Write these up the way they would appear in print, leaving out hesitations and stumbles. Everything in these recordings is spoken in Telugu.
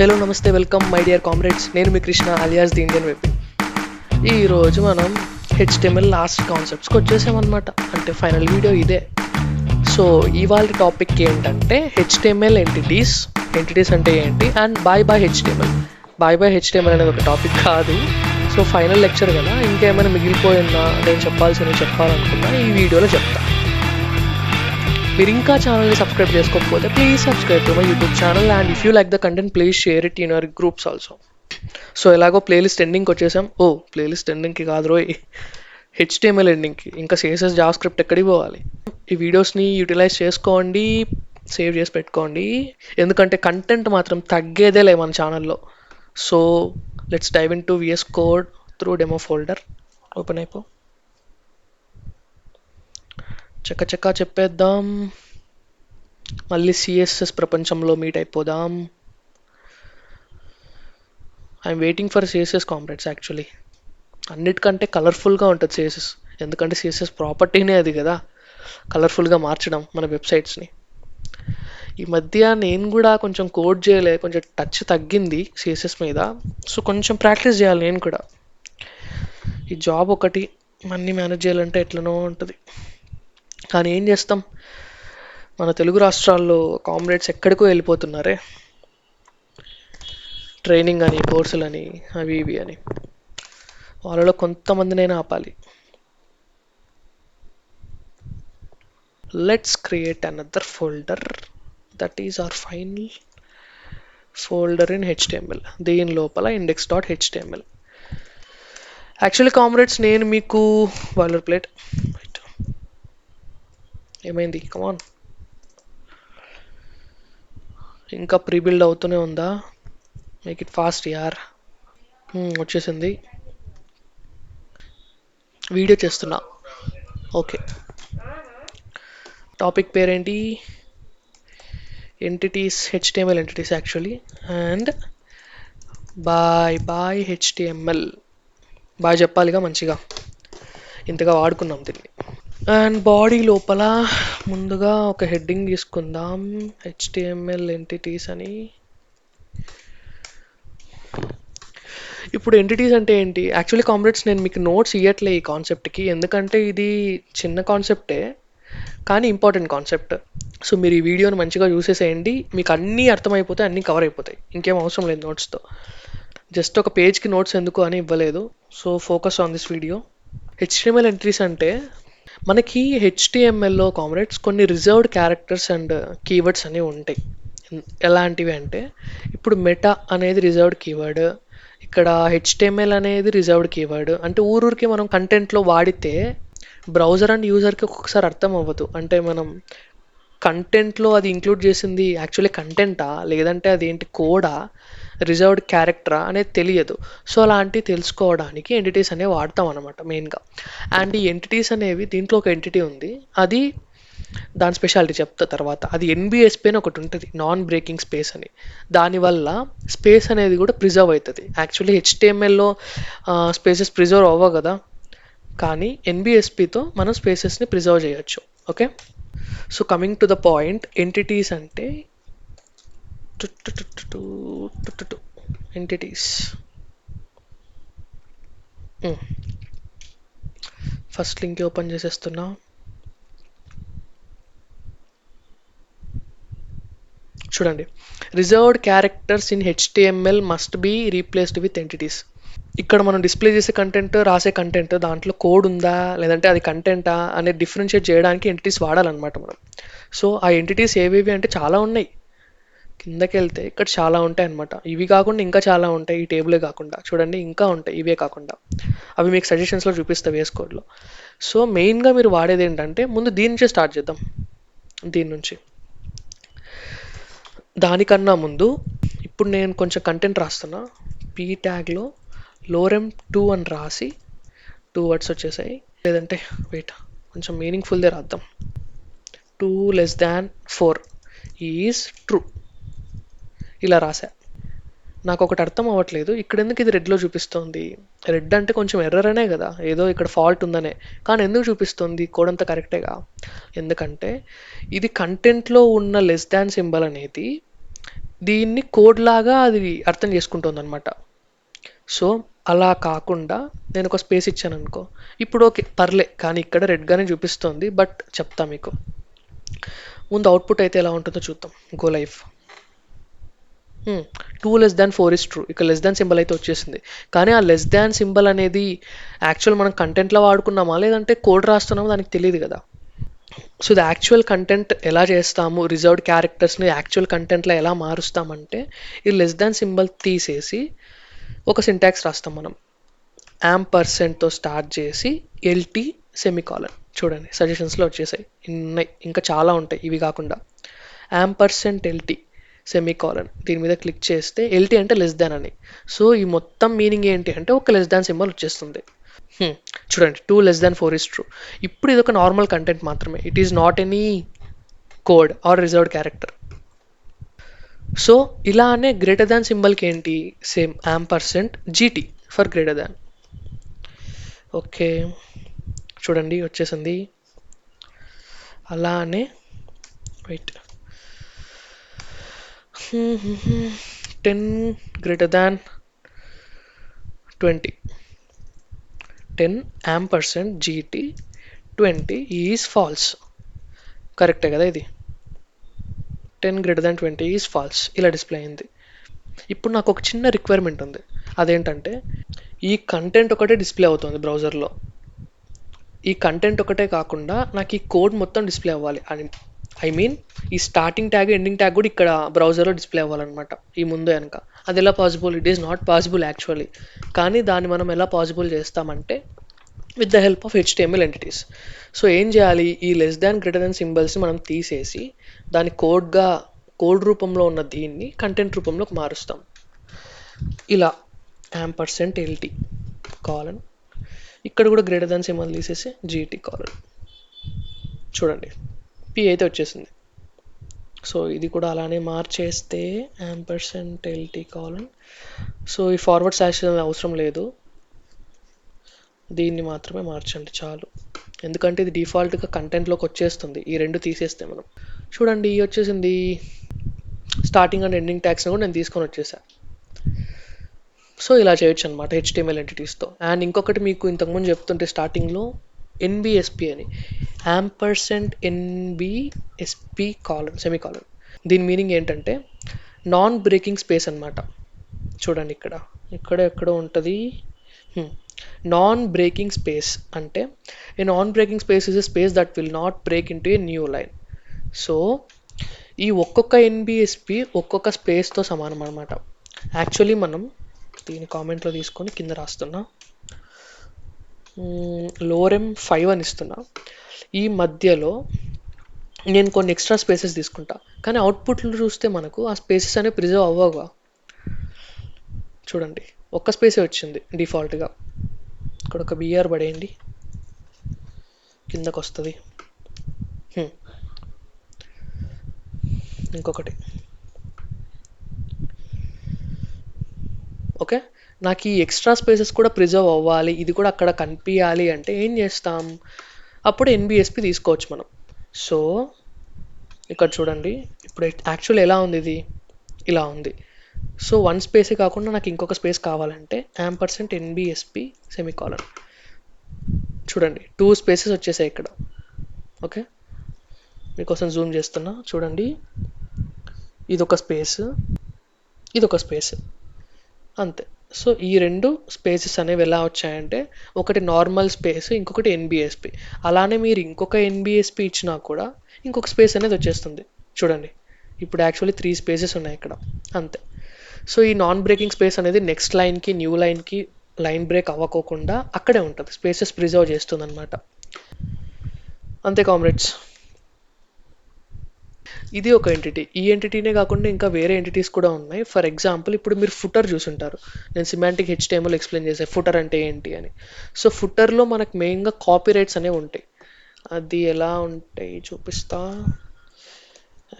హలో నమస్తే వెల్కమ్ మై డియర్ కామ్రేడ్స్. నేను మీ Krishna alias the Indian web. ఈరోజు మనం HTML లాస్ట్ కాన్సెప్ట్స్కి వచ్చేసామన్నమాట. అంటే ఫైనల్ వీడియో ఇదే. సో ఇవాళ టాపిక్ ఏంటంటే HTML ఎంటిటీస్ అంటే ఏంటి అండ్ బాయ్ HTML అనేది ఒక టాపిక్ కాదు. సో ఫైనల్ లెక్చర్ కదా, ఇంకేమైనా మిగిలిపోయిందా నేను చెప్పాలనుకున్నా ఈ వీడియోలో చెప్తా. మీరు ఇంకా ఛానల్ని సబ్స్క్రైబ్ చేసుకోకపోతే please subscribe to my YouTube channel and if you like the content please share it in your groups also. So ఎలాగో ప్లేలిస్ట్ ఎండింగ్కి వచ్చేసాం. ప్లేలిస్ట్ ఎండింగ్కి కాదు రోయ్, HTML ఎండింగ్కి. ఇంకా CSS జావాస్క్రిప్ట్ ఎక్కడికి పోవాలి. ఈ వీడియోస్ని యూటిలైజ్ చేసుకోండి, సేవ్ చేసి పెట్టుకోండి, ఎందుకంటే కంటెంట్ మాత్రం తగ్గేదేలే మన ఛానల్లో. So let's dive in to VS code through demo folder. Open అయిపో, చక్క చెప్పేద్దాం. మళ్ళీ CSS ప్రపంచంలో మీట్ అయిపోదాం. I'm waiting for CSS comrades. Actually అన్నిటికంటే కలర్ఫుల్గా ఉంటుంది CSS, ఎందుకంటే CSS ప్రాపర్టీనే అది కదా, కలర్ఫుల్గా మార్చడం మన వెబ్సైట్స్ని. ఈ మధ్య నేను కూడా కొంచెం కోడ్ చేయలే, కొంచెం టచ్ తగ్గింది CSS మీద. సో కొంచెం ప్రాక్టీస్ చేయాలి నేను కూడా. ఈ జాబ్ ఒకటి అన్నీ మేనేజ్ చేయాలంటే ఎట్లనో ఉంటుంది, కానీ ఏం చేస్తాం, మన తెలుగు రాష్ట్రాల్లో కామ్రేడ్స్ ఎక్కడికో వెళ్ళిపోతున్నారే, ట్రైనింగ్ అని, కోర్సులని, అవి ఇవి అని. వాళ్ళలో కొంతమందినైనా ఆపాలి. Let's create another folder, that is our final folder in HTML. దీని లోపల index.html. యాక్చువల్లీ కామ్రేడ్స్ నేను మీకు బాయిలర్ ప్లేట్ ఏమైంది, కమాన్, ఇంకా ప్రీబిల్డ్ అవుతూనే ఉందా, మేక్ ఇట్ ఫాస్ట్ యార్. వచ్చేసింది, వీడియో చేస్తున్నా. ఓకే, టాపిక్ పేరేంటి, entities, HTML entities actually. And bye HTML, bye చెప్పాలిగా మంచిగా, ఇంతగా వాడుకున్నాం దీన్ని. అండ్ బాడీ లోపల ముందుగా ఒక హెడ్డింగ్ తీసుకుందాం, HTML ఎంటిటీస్ అని. ఇప్పుడు ఎంటిటీస్ అంటే ఏంటి యాక్చువల్లీ కామ్రేడ్స్, నేను మీకు నోట్స్ ఇవ్వట్లే ఈ కాన్సెప్ట్కి, ఎందుకంటే ఇది చిన్న కాన్సెప్టే కానీ ఇంపార్టెంట్ కాన్సెప్ట్. సో మీరు ఈ వీడియోని మంచిగా చూసేసేయండి, మీకు అన్నీ అర్థమైపోతాయి, అన్నీ కవర్ అయిపోతాయి, ఇంకేం అవసరం లేదు నోట్స్తో. జస్ట్ ఒక పేజ్కి నోట్స్ ఎందుకు అని ఇవ్వలేదు. So focus on this video. HTML entries అంటే మనకి HTMLలో కామ్రేడ్స్ కొన్ని రిజర్వ్డ్ క్యారెక్టర్స్ అండ్ కీవర్డ్స్ అనేవి ఉంటాయి. ఎలాంటివి అంటే ఇప్పుడు మెటా అనేది రిజర్వ్డ్ కీవర్డ్, ఇక్కడ HTML అనేది రిజర్వ్డ్ కీవర్డ్. అంటే ఊరికి మనం కంటెంట్లో వాడితే బ్రౌజర్ అండ్ యూజర్కి ఒక్కొక్కసారి అర్థం అవ్వదు. అంటే మనం కంటెంట్లో అది ఇంక్లూడ్ చేసింది యాక్చువల్లీ కంటెంటా లేదంటే అదేంటి కోడా, రిజర్వ్డ్ క్యారెక్టరా అనేది తెలియదు. సో అలాంటివి తెలుసుకోవడానికి ఎంటిటీస్ అనేవి వాడతాం అనమాట మెయిన్గా. అండ్ ఈ ఎంటిటీస్ అనేవి, దీంట్లో ఒక ఎంటిటీ ఉంది, అది దాని స్పెషాలిటీ చెప్తా తర్వాత. అది NBSP అని ఒకటి ఉంటుంది, నాన్ బ్రేకింగ్ స్పేస్ అని. దానివల్ల స్పేస్ అనేది కూడా ప్రిజర్వ్ అవుతుంది. యాక్చువల్లీ HTMLలో స్పేసెస్ ప్రిజర్వ్ అవ్వవు కదా, కానీ NBSPతో మనం స్పేసెస్ని ప్రిజర్వ్ చేయొచ్చు. Okay, so coming to the point, entities అంటే ఎంటిటీస్. ఫస్ట్ లింక్ ఓపెన్ చేసేస్తున్నా. చూడండి, reserved characters in HTML must be replaced with entities. ఇక్కడ మనం డిస్ప్లే చేసే కంటెంట్, రాసే కంటెంట్, దాంట్లో కోడ్ ఉందా లేదంటే అది కంటెంటా అనేది డిఫరెన్షియేట్ చేయడానికి ఎంటిటీస్ వాడాలన్నమాట మనం. సో ఆ ఎంటిటీస్ ఏవేవి అంటే చాలా ఉన్నాయి, కిందకి వెళ్తే ఇక్కడ చాలా ఉంటాయి అన్నమాట. ఇవి కాకుండా ఇంకా చాలా ఉంటాయి, ఈ టేబులే కాకుండా చూడండి ఇంకా ఉంటాయి, ఇవే కాకుండా. అవి మీకు సజెషన్స్లో చూపిస్తా VS కోడ్లో. సో మెయిన్గా మీరు వాడేది ఏంటంటే, ముందు దీని నుంచి స్టార్ట్ చేద్దాం. దీని నుంచి, దానికన్నా ముందు ఇప్పుడు నేను కొంచెం కంటెంట్ రాస్తున్నా. P ట్యాగ్లో lorem2 అని రాసి 2 వర్డ్స్ వచ్చేసాయి. లేదంటే వెయిట్, కొంచెం మీనింగ్ఫుల్దే రాద్దాం. 2 <4 ఈజ్ ట్రూ, ఇలా రాసా. నాకు ఒకటి అర్థం అవ్వట్లేదు, ఇక్కడ ఎందుకు ఇది రెడ్లో చూపిస్తుంది. రెడ్ అంటే కొంచెం ఎర్రర్ అనే కదా, ఏదో ఇక్కడ ఫాల్ట్ ఉందనే. కానీ ఎందుకు చూపిస్తుంది, కోడ్ అంతా కరెక్టేగా. ఎందుకంటే ఇది కంటెంట్లో ఉన్న <= సింబల్ అనేది దీన్ని కోడ్ లాగా అది అర్థం చేసుకుంటుంది అనమాట. సో అలా కాకుండా నేను ఒక స్పేస్ ఇచ్చాను అనుకో, ఇప్పుడు ఓకే పర్లే, కానీ ఇక్కడ రెడ్గానే చూపిస్తుంది, బట్ చెప్తా మీకు. ముందు అవుట్పుట్ అయితే ఎలా ఉంటుందో చూద్దాం. Go life. 2 <4 is true. ఇక్కడ లెస్ దాన్ సింబల్ అయితే వచ్చేసింది. కానీ ఆ లెస్ దాన్ సింబల్ అనేది యాక్చువల్ మనం కంటెంట్లో వాడుకున్నామా లేదంటే కోడ్ రాస్తున్నామో దానికి తెలియదు కదా. సో ఇది యాక్చువల్ కంటెంట్ ఎలా చేస్తాము, రిజర్వ్డ్ క్యారెక్టర్స్ని యాక్చువల్ కంటెంట్లో ఎలా మారుస్తామంటే, ఈ లెస్ దాన్ సింబల్ తీసేసి ఒక సింటాక్స్ రాస్తాం మనం. యాంపర్సెంట్తో స్టార్ట్ చేసి ఎల్టీ సెమికాలన్. చూడండి సజెషన్స్లో వచ్చేసాయి, ఉన్నాయి ఇంకా చాలా ఉంటాయి ఇవి కాకుండా. యాంపర్సెంట్ ఎల్టీ సెమికాలన్, దీని మీద క్లిక్ చేస్తే ఎల్టీ అంటే లెస్ దాన్ అని. సో ఈ మొత్తం మీనింగ్ ఏంటి అంటే ఒక లెస్ దాన్ సింబల్ వచ్చేస్తుంది. చూడండి 2 <4 ఇస్ ట్రూ. ఇప్పుడు ఇది ఒక నార్మల్ కంటెంట్ మాత్రమే, it is not any code or reserved character. So ఇలానే గ్రేటర్ దాన్ సింబల్కి ఏంటి, same ampersand GT for greater than. Okay చూడండి వచ్చేసింది. అలానే wait, 10 greater than 20, 10 ampersand GT 20 is false. కరెక్టే కదా ఇది, 10 గ్రేటర్ దాన్ 20 ఈజ్ ఫాల్స్ ఇలా డిస్ప్లే అయింది. ఇప్పుడు నాకు ఒక చిన్న రిక్వైర్మెంట్ ఉంది, అదేంటంటే ఈ కంటెంట్ ఒకటే డిస్ప్లే అవుతుంది బ్రౌజర్లో. ఈ కంటెంట్ ఒకటే కాకుండా నాకు ఈ కోడ్ మొత్తం డిస్ప్లే అవ్వాలి అని, ఐ మీన్ ఈ స్టార్టింగ్ ట్యాగ్ ఎండింగ్ ట్యాగ్ కూడా ఇక్కడ బ్రౌజర్లో డిస్ప్లే అవ్వాలన్నమాట, ఈ ముందు వెనక. అది ఎలా possible, it is not possible actually. కానీ దాన్ని మనం ఎలా పాసిబుల్ చేస్తామంటే with the help of HTML entities. So ఏం చేయాలి, ఈ లెస్ దాన్ గ్రేటర్ దాన్ సింబల్స్ని మనం తీసేసి దాని కోడ్ రూపంలో ఉన్న దీన్ని కంటెంట్ రూపంలోకి మారుస్తాం. ఇలా యాంపర్సెంట్ ఎల్టీ కాలన్, ఇక్కడ కూడా గ్రేటర్ దాన్ సింబల్ తీసేసి జీటీ కాలన్. చూడండి పి అయితే వచ్చేసింది. సో ఇది కూడా అలానే మార్చేస్తే యాంపర్సెంట్ ఎల్టీ కాలన్. సో ఈ ఫార్వర్డ్ స్లాష్ అవసరం లేదు, దీన్ని మాత్రమే మార్చండి చాలు, ఎందుకంటే ఇది డిఫాల్ట్గా కంటెంట్లోకి వచ్చేస్తుంది ఈ రెండు తీసేస్తే మనం. చూడండి వచ్చేసింది. స్టార్టింగ్ అండ్ ఎండింగ్ ట్యాగ్స్ని కూడా నేను తీసుకొని వచ్చేసా. సో ఇలా చేయొచ్చు అనమాట HTML ఎంటిటీస్తో. అండ్ ఇంకొకటి మీకు ఇంతకుముందు చెప్తుంటే స్టార్టింగ్లో NBSP అని, యాంపర్సెంట్ NBSP కాలన్ సెమికాలన్. దీని మీనింగ్ ఏంటంటే నాన్ బ్రేకింగ్ స్పేస్ అనమాట. చూడండి ఇక్కడ ఎక్కడో ఉంటుంది. నాన్ బ్రేకింగ్ స్పేస్ అంటే a non breaking space is a space that will not break into a new line. So ఈ ఒక్కొక్క NBSP ఒక్కొక్క స్పేస్తో సమానం అనమాట. యాక్చువల్లీ మనం దీని కామెంట్లో తీసుకొని కింద రాస్తున్నా, లోరెమ్ 5 అని ఇస్తున్నా. ఈ మధ్యలో నేను కొన్ని ఎక్స్ట్రా స్పేసెస్ తీసుకుంటా, కానీ అవుట్పుట్లు చూస్తే మనకు ఆ స్పేసెస్ అనేవి ప్రిజర్వ్ అవ్వగా. చూడండి ఒక్క స్పేసే వచ్చింది డిఫాల్ట్గా. ఇక్కడ ఒక BR పడేయండి, కిందకు వస్తుంది. ఇంకొకటి ఓకే, నాకు ఈ ఎక్స్ట్రా స్పేసెస్ కూడా ప్రిజర్వ్ అవ్వాలి, ఇది కూడా అక్కడ కనిపించాలి అంటే ఏం చేస్తాం, అప్పుడు NBSP తీసుకోవచ్చు మనం. సో ఇక్కడ చూడండి ఇప్పుడు యాక్చువల్ ఎలా ఉంది, ఇది ఇలా ఉంది. సో 1 స్పేసే కాకుండా నాకు ఇంకొక స్పేస్ కావాలంటే యాంపర్సెంట్ NBSP సెమికాలన్. చూడండి 2 స్పేసెస్ వచ్చేసాయి ఇక్కడ. ఓకే మీకోసం జూమ్ చేస్తున్నా, చూడండి ఇదొక స్పేస్, ఇదొక స్పేస్, అంతే. సో ఈ రెండు స్పేసెస్ అనేవి ఎలా వచ్చాయంటే ఒకటి నార్మల్ స్పేస్, ఇంకొకటి NBSP. అలానే మీరు ఇంకొక NBSP ఇచ్చినా కూడా ఇంకొక స్పేస్ అనేది వచ్చేస్తుంది. చూడండి ఇప్పుడు యాక్చువల్లీ 3 స్పేసెస్ ఉన్నాయి ఇక్కడ, అంతే. సో ఈ నాన్ బ్రేకింగ్ స్పేస్ అనేది నెక్స్ట్ లైన్కి న్యూ లైన్కి లైన్ బ్రేక్ అవ్వకోకుండా అక్కడే ఉంటుంది, స్పేసెస్ ప్రిజర్వ్ చేస్తుంది అనమాట. అంతే కామ్రేడ్స్, ఇది ఒక ఎంటిటీ. ఈ ఎంటిటీనే కాకుండా ఇంకా వేరే ఎంటిటీస్ కూడా ఉన్నాయి. ఫర్ ఎగ్జాంపుల్ ఇప్పుడు మీరు ఫుటర్ చూసుంటారు, నేను సిమాంటిక్ HTML ఎక్స్ప్లెయిన్ చేసే ఫుటర్ అంటే ఏంటి అని. సో ఫుటర్లో మనకు మెయిన్గా కాపీ రైట్స్ అనేవి ఉంటాయి. అది ఎలా ఉంటాయి చూపిస్తా.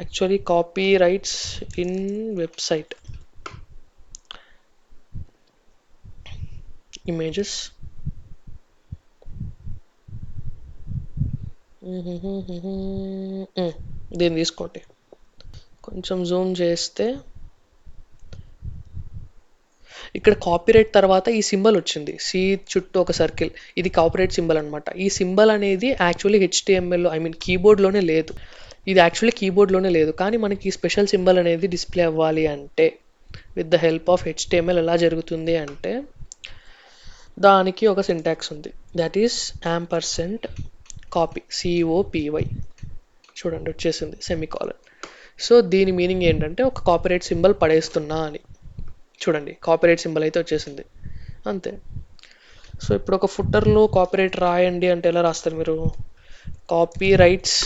Actually copy rights in website images, దీన్ని తీసుకోండి. కొంచెం జూమ్ చేస్తే ఇక్కడ కాపీరైట్ తర్వాత ఈ సింబల్ వచ్చింది, సి చుట్టూ ఒక సర్కిల్, ఇది కాపీరైట్ సింబల్ అనమాట. ఈ సింబల్ అనేది యాక్చువల్లీ హెచ్టిఎంఎల్ ఐ మీన్ కీబోర్డ్లోనే లేదు, ఇది యాక్చువల్లీ కీబోర్డ్లోనే లేదు. కానీ మనకి ఈ స్పెషల్ సింబల్ అనేది డిస్ప్లే అవ్వాలి అంటే with the help of HTML ఎలా జరుగుతుంది అంటే దానికి ఒక సింటాక్స్ ఉంది, దట్ ఈస్ యాంపర్సెంట్ కాపీ, సిఓపివై. చూడండి వచ్చేసింది సెమీకాలన్. సో దీని మీనింగ్ ఏంటంటే ఒక కాపీరైట్ సింబల్ పడేస్తున్నా అని. చూడండి కాపీరైట్ సింబల్ అయితే వచ్చేసింది అంతే. సో ఇప్పుడు ఒక ఫుట్టర్లో కాపీరైట్ రాయండి అంటే ఎలా రాస్తారు మీరు? కాపీరైట్స్,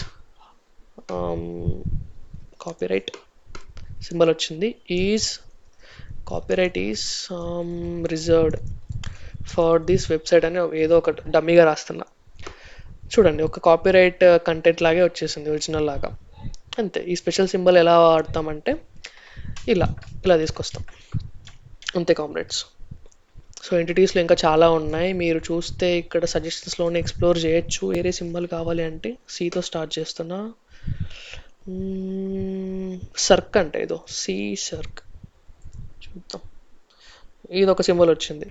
కాపీరైట్ సింబల్ వచ్చింది, is copyright is reserved for this website అని ఏదో ఒక డమ్మీగా రాస్తున్నా. చూడండి ఒక కాపీరైట్ కంటెంట్ లాగే వచ్చేసింది ఒరిజినల్ లాగా అంతే. ఈ స్పెషల్ సింబల్ ఎలా వాడతామంటే ఇలా ఇలా తీసుకొస్తాం అంతే కామ్రేడ్స్. సో ఎంటిటీస్లో ఇంకా చాలా ఉన్నాయి, మీరు చూస్తే ఇక్కడ సజెషన్స్లోనే ఎక్స్ప్లోర్ చేయొచ్చు. వేరే సింబల్ కావాలి అంటే సితో స్టార్ట్ చేస్తున్నా, సర్క్ అంటే ఏదో సి సర్క్ చూద్దాం. ఇది ఒక సింబల్ వచ్చింది,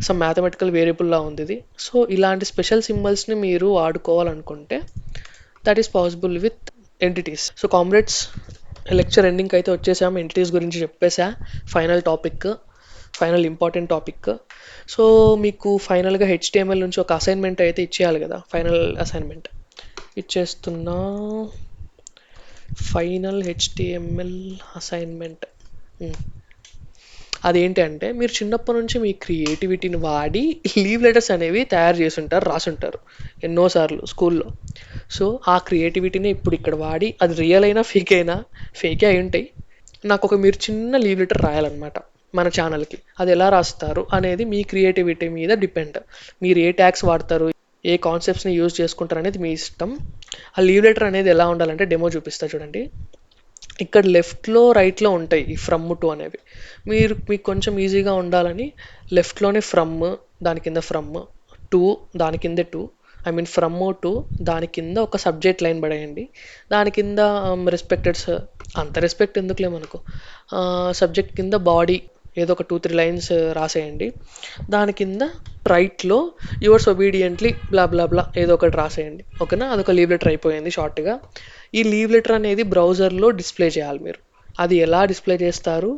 సమ్ మ్యాథమెటికల్ వేరియబుల్లా ఉంది ఇది. సో ఇలాంటి స్పెషల్ సింబల్స్ని మీరు వాడుకోవాలనుకుంటే that is possible with entities. So comrades lecture ఎండింగ్కి అయితే వచ్చేసాము, ఎంటిటీస్ గురించి చెప్పేసా. Final topic, final important topic. So మీకు ఫైనల్గా హెచ్టిఎంఎల్ నుంచి ఒక అసైన్మెంట్ అయితే ఇచ్చేయాలి కదా, ఫైనల్ అసైన్మెంట్ ఇచ్చేస్తున్నా. ఫైనల్ హెచ్టిఎంఎల్ అసైన్మెంట్ అదేంటి అంటే మీరు చిన్నప్పటి నుంచి మీ క్రియేటివిటీని వాడి లీవ్ లెటర్స్ అనేవి తయారు చేసుంటారు, రాసుంటారు ఎన్నోసార్లు స్కూల్లో. సో ఆ క్రియేటివిటీని ఇప్పుడు ఇక్కడ వాడి, అది రియల్ అయినా ఫేక్ అయినా, ఫేకే అయి ఉంటాయి, నాకు ఒక మీరు చిన్న లీవ్ లెటర్ రాయాలన్నమాట మన ఛానల్కి. అది ఎలా రాస్తారు అనేది మీ క్రియేటివిటీ మీద డిపెండ్. మీరు ఏ ట్యాగ్స్ వాడతారు, ఏ కాన్సెప్ట్స్ని యూజ్ చేసుకుంటారు అనేది మీ ఇష్టం. ఆ లీవ్ లెటర్ అనేది ఎలా ఉండాలంటే డెమో చూపిస్తా చూడండి. ఇక్కడ లెఫ్ట్లో రైట్లో ఉంటాయి ఈ ఫ్రమ్ టు అనేవి. మీకు కొంచెం ఈజీగా ఉండాలని లెఫ్ట్లోనే ఫ్రమ్, దాని కింద ఫ్రమ్, టు దాని కింద to, I mean from to దాని కింద ఒక సబ్జెక్ట్ లైన్ పడేయండి. దాని కింద రెస్పెక్టెడ్స్, అంత రెస్పెక్ట్ ఎందుకులే మనకు, సబ్జెక్ట్ కింద బాడీ ఏదో ఒక 2-3 లైన్స్ రాసేయండి. దాని కింద రైట్లో యువర్స్ ఒబీడియంట్లీ బ్లా బ్లా బ్లా ఏదో ఒకటి రాసేయండి. ఓకేనా, అదొక లీవ్ లెటర్ అయిపోయింది షార్ట్గా. ఈ లీవ్ లెటర్ అనేది బ్రౌజర్లో డిస్ప్లే చేయాలి మీరు. అది ఎలా డిస్ప్లే చేస్తారు,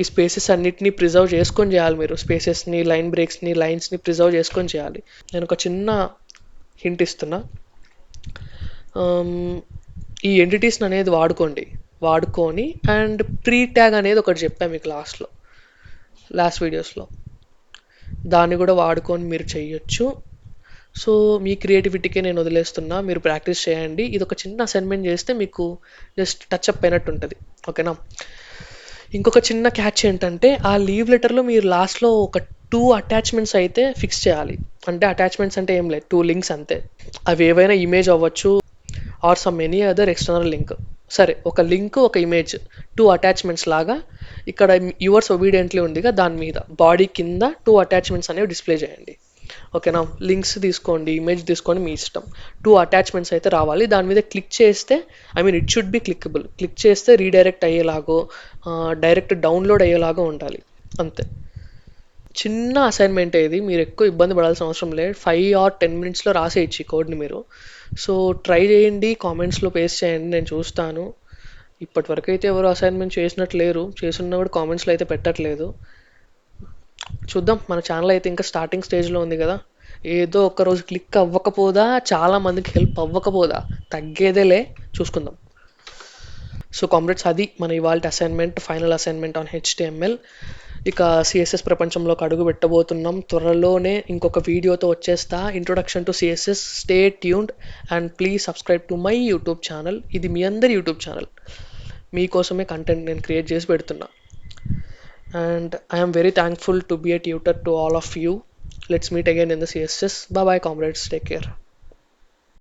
ఈ స్పేసెస్ అన్నిటినీ ప్రిజర్వ్ చేసుకొని చేయాలి మీరు. స్పేసెస్ని, లైన్ బ్రేక్స్ని, లైన్స్ని ప్రిజర్వ్ చేసుకొని చేయాలి. నేను ఒక చిన్న హింట్ ఇస్తున్నా, ఈ ఎంటిటీస్ని అనేది వాడుకొని అండ్ ప్రీ ట్యాగ్ అనేది ఒకటి చెప్పాను మీకు లాస్ట్ వీడియోస్లో, దాన్ని కూడా వాడుకొని మీరు చెయ్యొచ్చు. సో మీ క్రియేటివిటీకే నేను వదిలేస్తున్నా, మీరు ప్రాక్టీస్ చేయండి. ఇది ఒక చిన్న అసైన్మెంట్ చేస్తే మీకు జస్ట్ టచ్ అప్ అయినట్టు ఉంటుంది. ఓకేనా, ఇంకొక చిన్న క్యాచ్ ఏంటంటే ఆ లీవ్ లెటర్లో మీరు లాస్ట్లో ఒక 2 అటాచ్మెంట్స్ అయితే ఫిక్స్ చేయాలి. అంటే అటాచ్మెంట్స్ అంటే ఏం లేదు, 2 లింక్స్ అంతే. అవి ఏవైనా ఇమేజ్ అవ్వచ్చు or some any other external link. సరే, ఒక లింక్, ఒక ఇమేజ్, 2 అటాచ్మెంట్స్ లాగా ఇక్కడ యువర్స్ ఒబీడియంట్లీ ఉందిగా, దాని మీద బాడీ కింద 2 అటాచ్మెంట్స్ అనేవి డిస్ప్లే చేయండి. ఓకేనా, లింక్స్ తీసుకోండి, ఇమేజ్ తీసుకోండి, మీ ఇష్టం. 2 అటాచ్మెంట్స్ అయితే రావాలి. దాని మీద క్లిక్ చేస్తే, I mean it should be clickable, click చేస్తే రీడైరెక్ట్ అయ్యేలాగో డైరెక్ట్ డౌన్లోడ్ అయ్యేలాగా ఉండాలి అంతే. చిన్న అసైన్మెంట్ ఇది, మీరు ఎక్కువ ఇబ్బంది పడాల్సిన అవసరం లేదు. 5 or 10 మినిట్స్లో రాసేయచ్చు ఈ కోడ్ని మీరు. సో ట్రై చేయండి, కామెంట్స్లో పేస్ట్ చేయండి, నేను చూస్తాను. ఇప్పటివరకు అయితే ఎవరు అసైన్మెంట్ చేసినట్టు లేరు, చేస్తున్నా కూడా కామెంట్స్లో అయితే పెట్టట్లేదు. చూద్దాం, మన ఛానల్ అయితే ఇంకా స్టార్టింగ్ స్టేజ్లో ఉంది కదా, ఏదో ఒక్కరోజు క్లిక్ అవ్వకపోదా, చాలా మందికి హెల్ప్ అవ్వకపోదా, తగ్గేదేలే, చూసుకుందాం. సో కామ్రేడ్స్, అది మన ఇవాళ assignment, final assignment on HTML. ఇక సిఎస్ఎస్ ప్రపంచంలోకి అడుగు పెట్టబోతున్నాం త్వరలోనే. ఇంకొక వీడియోతో వచ్చేస్తా, introduction to CSS. Stay tuned and please subscribe to my YouTube channel. ఇది మీ అందరి యూట్యూబ్ ఛానల్, మీకోసమే కంటెంట్ నేను క్రియేట్ చేసి పెడుతున్నా. And I am very thankful to be a tutor to all of you. Let's meet again in the CSS. Bye bye comrades, take care.